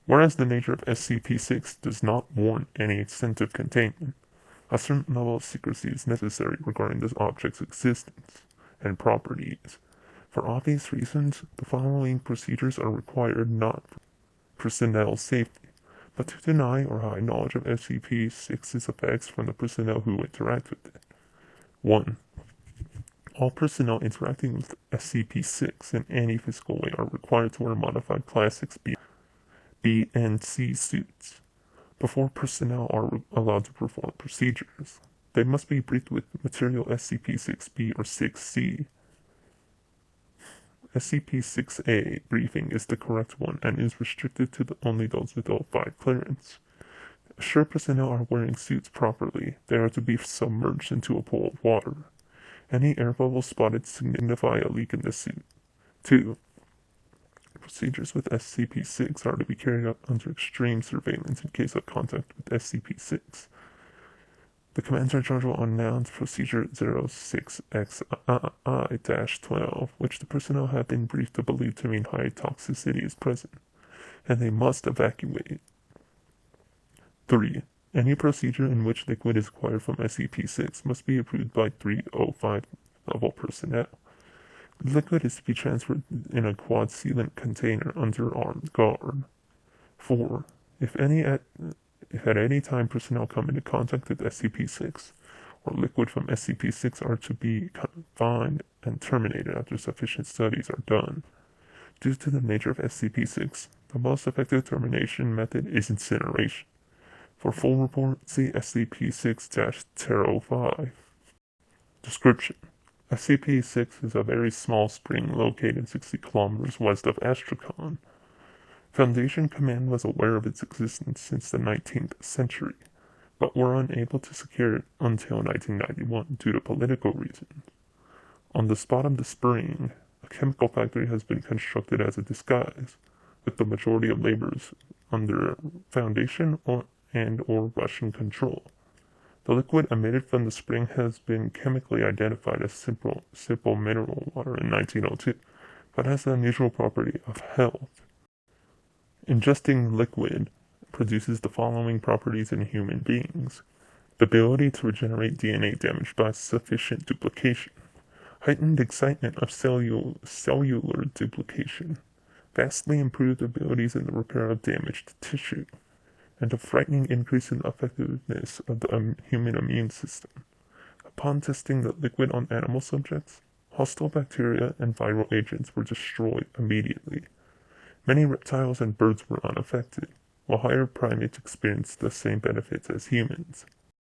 Whereas the nature of SCP-6 does not warrant any extensive containment, a certain level of secrecy is necessary regarding this object's existence and properties. For obvious reasons, the following procedures are required not for personnel safety, but to deny or hide knowledge of SCP-6's effects from the personnel who interact with it. 1. All personnel interacting with SCP-6 in any physical way are required to wear modified Class 6B and C suits. Before personnel are allowed to perform procedures, they must be briefed with material SCP-6B or 6C. SCP-6A briefing is the correct one and is restricted to only those with O5 clearance. Assure personnel are wearing suits properly. They are to be submerged into a pool of water. Any air bubbles spotted signify a leak in the suit. 2. Procedures with SCP-6 are to be carried out under extreme surveillance in case of contact with SCP-6. The commander in charge will announce Procedure 06-XI-12, which the personnel have been briefed to believe to mean high toxicity is present, and they must evacuate. 3. Any procedure in which liquid is acquired from SCP-6 must be approved by 305 level personnel. The liquid is to be transferred in a quad sealant container under armed guard. 4. If at any time personnel come into contact with SCP-6 or liquid from SCP-6 are to be confined and terminated after sufficient studies are done. Due to the nature of SCP-6, the most effective termination method is incineration. For full report, see SCP-6-05. Description: SCP-6 is a very small spring located 60 kilometers west of Astrakhan. Foundation Command was aware of its existence since the 19th century, but were unable to secure it until 1991 due to political reasons. On the spot of the spring, a chemical factory has been constructed as a disguise, with the majority of laborers under Foundation or Russian control. The liquid emitted from the spring has been chemically identified as simple mineral water in 1902, but has the unusual property of health. Ingesting liquid produces the following properties in human beings: the ability to regenerate DNA damaged by sufficient duplication, heightened excitement of cellular duplication, vastly improved abilities in the repair of damaged tissue, and a frightening increase in the effectiveness of the human immune system. Upon testing the liquid on animal subjects, hostile bacteria and viral agents were destroyed immediately. Many reptiles and birds were unaffected, while higher primates experienced the same benefits as humans.